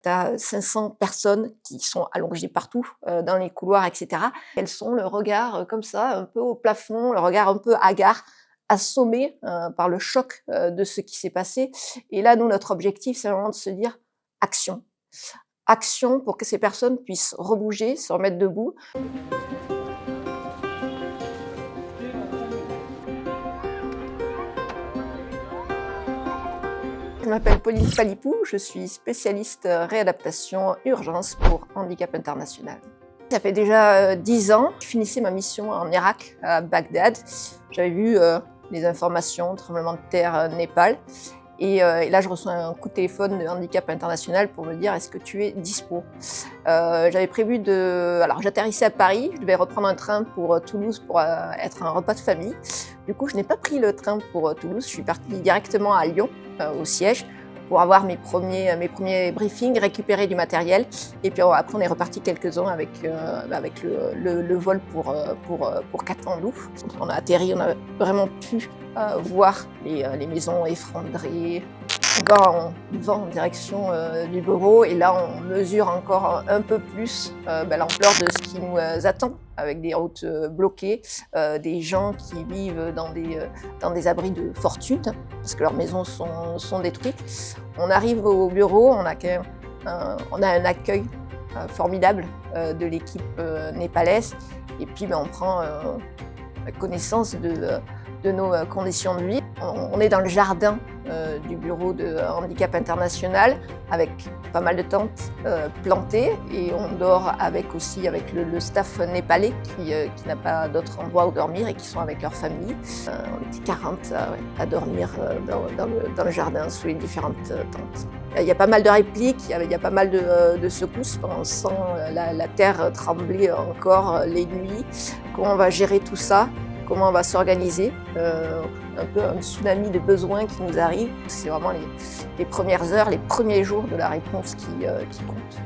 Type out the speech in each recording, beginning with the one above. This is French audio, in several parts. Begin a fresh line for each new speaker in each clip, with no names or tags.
Tu as 500 personnes qui sont allongées partout, dans les couloirs et cetera. Elles sont le regard, comme ça, un peu au plafond, le regard un peu hagard, assommées, par le choc, de ce qui s'est passé. Et là, nous, notre objectif, c'est vraiment de se dire: «Action». Action pour que ces personnes puissent rebouger, se remettre debout. Je m'appelle Pauline Phalippou, je suis spécialiste réadaptation urgence pour Handicap International. Ça fait déjà 10 ans, je finissais ma mission en Irak, à Bagdad. J'avais vu les informations, tremblement de terre, Népal. Et là, je reçois un coup de téléphone de Handicap International pour me dire: «Est-ce que tu es dispo?» J'avais prévu de... Alors, j'atterrissais à Paris, je devais reprendre un train pour Toulouse pour être un repas de famille. Du coup, je n'ai pas pris le train pour Toulouse, je suis partie directement à Lyon, au siège, pour avoir mes premiers briefings, récupérer du matériel. Et puis après, on est reparti quelques ans avec le vol pour Katmandou. On a atterri, on a vraiment pu voir les maisons effondrées. Encore on va en direction du bureau et là on mesure encore un peu plus l'ampleur de ce qui nous attend, avec des routes bloquées, des gens qui vivent dans des abris de fortune parce que leurs maisons sont détruites. On arrive au bureau, on a un accueil formidable de l'équipe népalaise et puis on prend connaissance de nos conditions de vie. On est dans le jardin du bureau de Handicap International avec pas mal de tentes plantées et on dort avec le staff népalais qui n'a pas d'autre endroit où dormir et qui sont avec leur famille. On était 40 à dormir dans le jardin sous les différentes tentes. Il y a pas mal de répliques, il y a pas mal de secousses. On sent la terre trembler encore les nuits. Comment on va gérer tout ça? Comment on va s'organiser, un peu un tsunami de besoins qui nous arrive. C'est vraiment les premières heures, les premiers jours de la réponse qui comptent.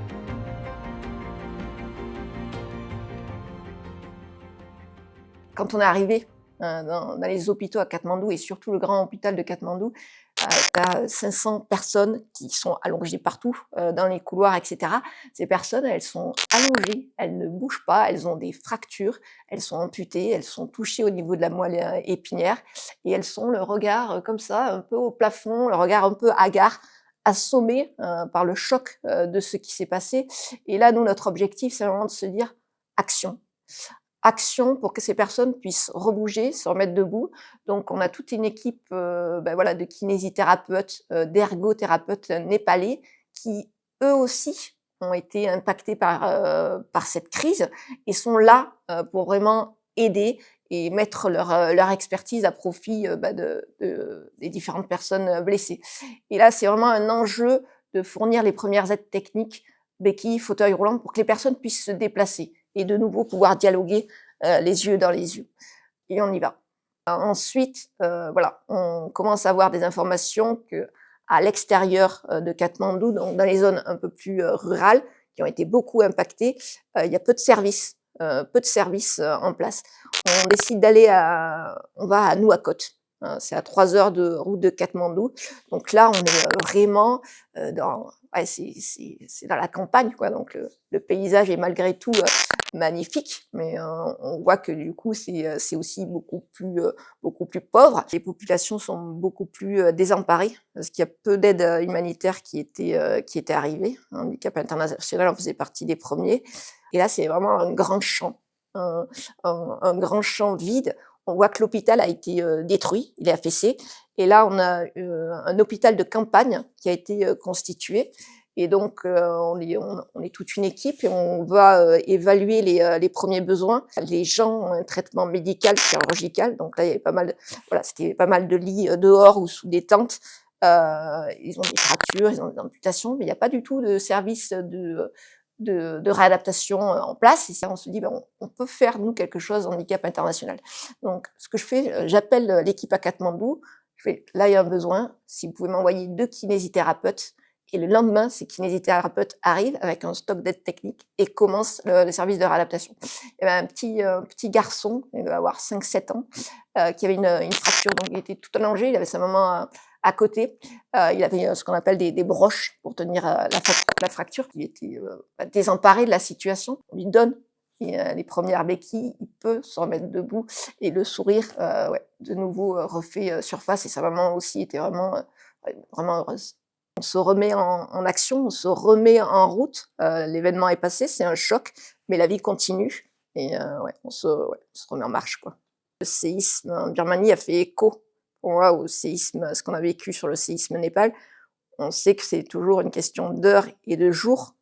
Quand on est arrivé dans les hôpitaux à Katmandou et surtout le grand hôpital de Katmandou, tu as 500 personnes qui sont allongées partout, dans les couloirs, etc. Ces personnes, elles sont allongées, elles ne bougent pas, elles ont des fractures, elles sont amputées, elles sont touchées au niveau de la moelle épinière et elles sont le regard comme ça, un peu au plafond, le regard un peu hagard, assommées par le choc de ce qui s'est passé. Et là, nous, notre objectif, c'est vraiment de se dire: action. Action pour que ces personnes puissent rebouger, se remettre debout. Donc on a toute une équipe de kinésithérapeutes, d'ergothérapeutes népalais qui, eux aussi, ont été impactés par cette crise et sont là pour vraiment aider et mettre leur expertise à profit des différentes personnes blessées. Et là, c'est vraiment un enjeu de fournir les premières aides techniques, béquilles, fauteuils roulants, pour que les personnes puissent se déplacer et de nouveau pouvoir dialoguer les yeux dans les yeux. Et on y va. Ensuite, on commence à avoir des informations qu'à l'extérieur de Katmandou, donc dans les zones un peu plus rurales, qui ont été beaucoup impactées, il y a peu de services en place. On décide on va à Nouakchott. C'est à 3 heures de route de Katmandou. Donc là, on est vraiment c'est dans la campagne, quoi. Donc le paysage est malgré tout magnifique, mais on voit que du coup, c'est aussi beaucoup plus pauvre. Les populations sont beaucoup plus désemparées parce qu'il y a peu d'aide humanitaire qui était arrivée. Handicap International en faisait partie des premiers. Et là, c'est vraiment un grand champ, un grand champ vide. On voit que l'hôpital a été détruit, il est affaissé. Et là, on a un hôpital de campagne qui a été constitué. Et donc, on est toute une équipe et on va évaluer les premiers besoins. Les gens ont un traitement médical, chirurgical. Donc là, il y avait c'était pas mal de lits dehors ou sous des tentes. Ils ont des fractures, ils ont des amputations, mais il n'y a pas du tout de service de réadaptation en place. Et ça, on se dit, on peut faire, nous, quelque chose Handicap International. Donc, ce que je fais, j'appelle l'équipe à Katmandou. Je fais, là, il y a un besoin. Si vous pouvez m'envoyer 2 kinésithérapeutes. Et le lendemain, ces kinésithérapeutes arrivent avec un stock d'aide technique et commencent le service de réadaptation. Il y avait un petit garçon, il devait avoir 5-7 ans, qui avait une fracture. Donc, il était tout allongé. Il avait sa maman à côté, il avait ce qu'on appelle des broches pour tenir la fracture. Il était désemparé de la situation. On lui donne les premières béquilles, il peut se remettre debout et le sourire, ouais, de nouveau refait surface et sa maman aussi était vraiment, vraiment heureuse. On se remet en action, on se remet en route. L'événement est passé, c'est un choc, mais la vie continue et ouais, on se remet en marche, quoi. Le séisme en Birmanie a fait écho pour moi au séisme, ce qu'on a vécu sur le séisme Népal. On sait que c'est toujours une question d'heures et de jours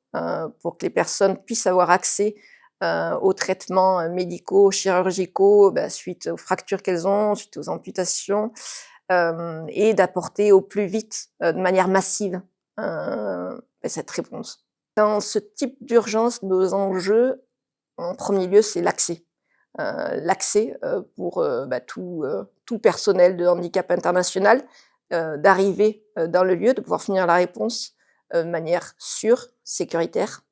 pour que les personnes puissent avoir accès aux traitements médicaux, chirurgicaux, suite aux fractures qu'elles ont, suite aux amputations, et d'apporter au plus vite, de manière massive, cette réponse. Dans ce type d'urgence, nos enjeux, en premier lieu, c'est l'accès. L'accès pour tout personnel de Handicap International, d'arriver dans le lieu, de pouvoir finir la réponse de manière sûre, sécuritaire.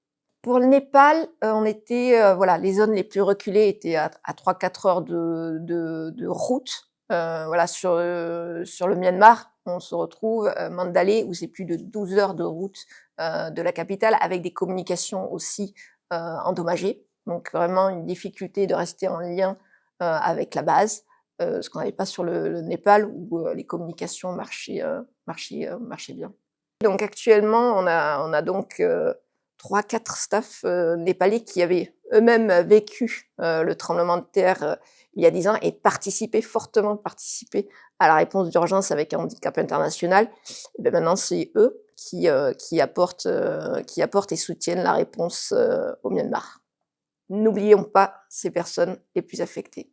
Pour le Népal, on était, voilà, les zones les plus reculées étaient à 3-4 heures de route. Voilà, sur le Myanmar, on se retrouve Mandalay, où c'est plus de 12 heures de route de la capitale, avec des communications aussi endommagées. Donc vraiment une difficulté de rester en lien avec la base, ce qu'on n'avait pas sur le Népal, où les communications marchaient bien. Donc actuellement, on a donc 3-4 staffs népalais qui avaient eux-mêmes vécu le tremblement de terre il y a 10 ans et fortement participé à la réponse d'urgence avec Handicap International. Et bien maintenant, c'est eux qui apportent et soutiennent la réponse au Myanmar. N'oublions pas ces personnes les plus affectées.